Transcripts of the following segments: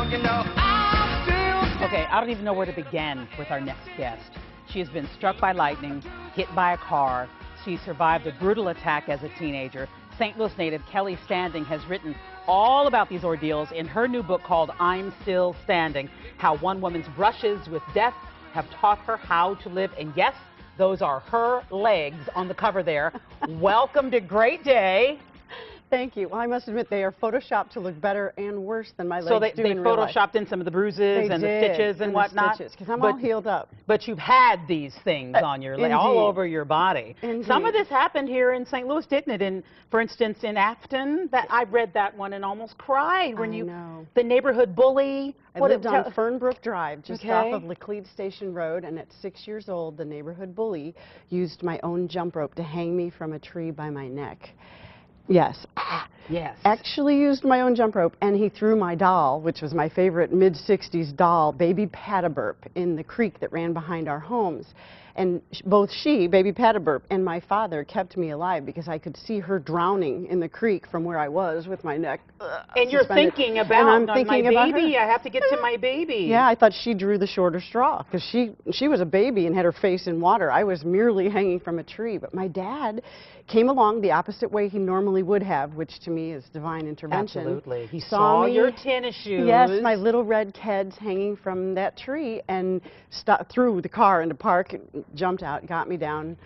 Okay, I don't even know where to begin with our next guest. She has been struck by lightning, hit by a car. She survived a brutal attack as a teenager. St. Louis native Kelly Standing has written all about these ordeals in her new book called I'm Still Standing, How One Woman's Brushes with Death Have Taught Her How to Live. And yes, those are her legs on the cover there. Welcome to Great Day. Thank you. Well, I must admit they are photoshopped to look better and worse than my legs so do in real life. photoshopped in some of the bruises and the stitches and whatnot. Because I'm all healed up. But you've had these things on your leg, all over your body. Indeed. Some of this happened here in St. Louis, didn't it? For instance, in Afton, I read that one and almost cried when the neighborhood bully. I lived on Fernbrook Drive, just off of Laclede Station Road, and at 6 years old, the neighborhood bully used my own jump rope to hang me from a tree by my neck. Yes. Yes. Actually used my own jump rope, and he threw my doll, which was my favorite mid-60s doll, Baby Pataburp, in the creek that ran behind our homes. And both she, Baby Pataburp, and my father kept me alive because I could see her drowning in the creek from where I was with my neck and you're thinking about my baby, I have to get to my baby. Yeah, I thought she drew the shorter straw because she was a baby and had her face in water. I was merely hanging from a tree. But my dad came along the opposite way he normally would have, which to me is divine intervention. Absolutely. He saw your tennis shoes. Yes, my little red Keds hanging from that tree, and threw the car into park, jumped out, got me down,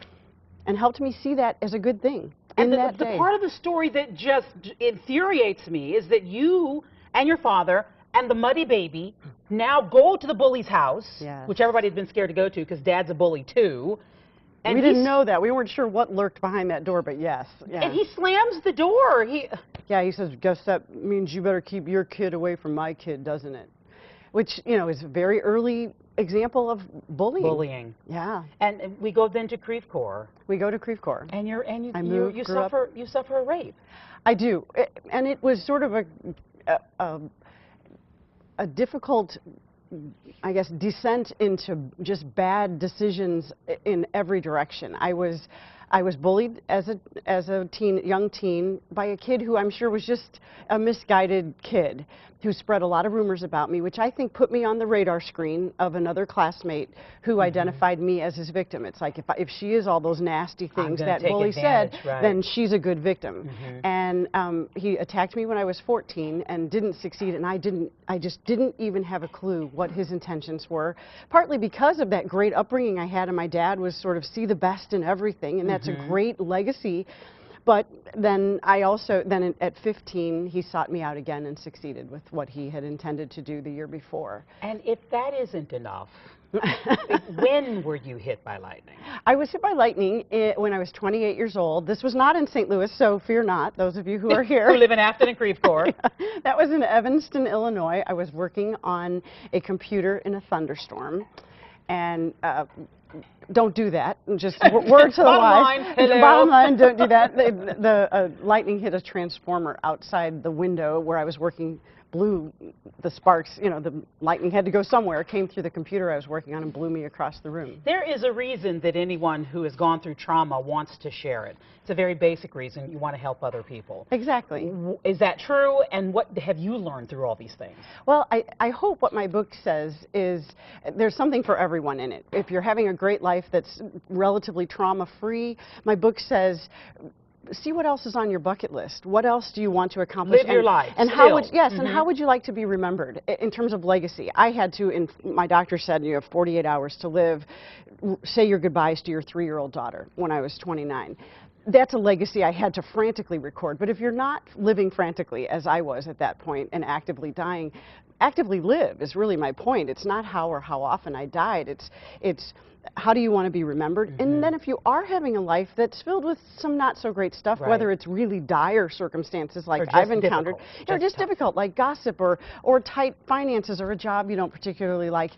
and helped me see that as a good thing. And the part of the story that just infuriates me is that you and your father and the muddy baby now go to the bully's house, which everybody had been scared to go to because Dad's a bully too. And we didn't know that. We weren't sure what lurked behind that door, but yes. Yeah. And he slams the door. Yeah, he says, guess that means you better keep your kid away from my kid, doesn't it? Which, you know, is a very early example of bullying. Yeah. And we go then to Creve Coeur. We go to Creve Coeur. And you suffer a rape. I do. And it was sort of a difficult, I guess, descent into just bad decisions in every direction. I was bullied as a young teen by a kid who I'm sure was just a misguided kid who spread a lot of rumors about me, which I think put me on the radar screen of another classmate who identified me as his victim. It's like if she is all those nasty things that bully said, then she's a good victim. And he attacked me when I was 14 and didn't succeed, and I just didn't even have a clue what his intentions were, partly because of that great upbringing I had, and my dad was sort of see the best in everything, and that's a great legacy. But then at 15, he sought me out again and succeeded with what he had intended to do the year before. And if that isn't enough, when were you hit by lightning? I was hit by lightning when I was 28 years old. This was not in St. Louis, so fear not, those of you who are here. Who live in Afton and Creve Coeur. That was in Evanston, Illinois. I was working on a computer in a thunderstorm. And don't do that. Just word to the wise. Bottom line, don't do that. The lightning hit a transformer outside the window where I was working, blew the sparks, you know, the lightning had to go somewhere, came through the computer I was working on and blew me across the room. There is a reason that anyone who has gone through trauma wants to share it. It's a very basic reason. You want to help other people. Exactly. Is that true? And what have you learned through all these things? Well, I hope what my book says is there's something for everyone in it. If you're having a great life that's relatively trauma-free, my book says, see what else is on your bucket list. What else do you want to accomplish? Live your life. And how would and how would you like to be remembered in terms of legacy? I had to. My doctor said you have 48 hours to live. Say your goodbyes to your 3-year-old daughter when I was 29. That's a legacy I had to frantically record. But if you're not living frantically, as I was at that point, and actively dying, actively live is really my point. It's not how or how often I died. It's how do you want to be remembered? And then if you are having a life that's filled with some not so great stuff, whether it's really dire circumstances like I've encountered, or just difficult, like gossip or tight finances or a job you don't particularly like,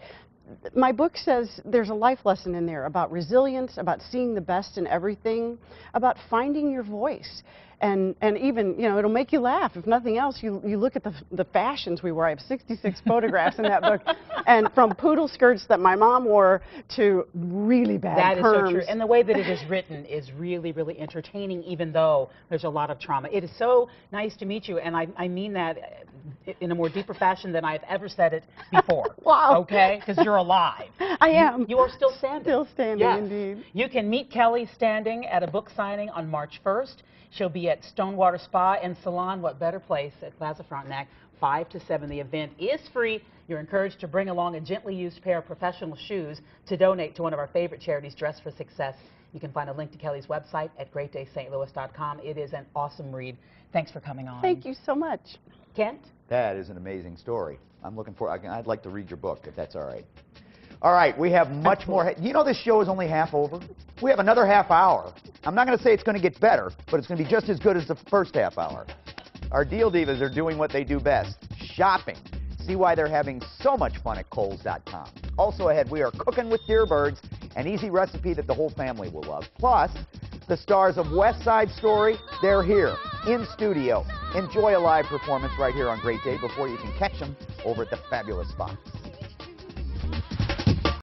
my book says there's a life lesson in there about resilience, about seeing the best in everything, about finding your voice. and even, you know, it'll make you laugh. If nothing else, you look at the fashions we wore. I have 66 photographs in that book, and from poodle skirts that my mom wore to really bad That is perms. so true. And the way that it is written is really, really entertaining, even though there's a lot of trauma. It is so nice to meet you, and I mean that in a more deeper fashion than I've ever said it before. Wow. Okay? Because you're alive. I am. You are still standing. Still standing, yes. indeed. You can meet Kelly standing at a book signing on March 1st. She'll be at Stonewater Spa and Salon. What better place at Plaza Frontenac, 5 to 7. The event is free. You're encouraged to bring along a gently used pair of professional shoes to donate to one of our favorite charities, Dress for Success. You can find a link to Kelly's website at greatdaystlouis.com. It is an awesome read. Thanks for coming on. Thank you so much. Kent? That is an amazing story. I'm looking for, I'd like to read your book, if that's all right. All right, we have much more. You know this show is only half over? We have another half hour. I'm not going to say it's going to get better, but it's going to be just as good as the first half hour. Our Deal Divas are doing what they do best, shopping. See why they're having so much fun at Kohl's.com. Also ahead, we are cooking with dear birds, an easy recipe that the whole family will love. Plus, the stars of West Side Story, they're here, in studio. Enjoy a live performance right here on Great Day before you can catch them over at the Fabulous Fox.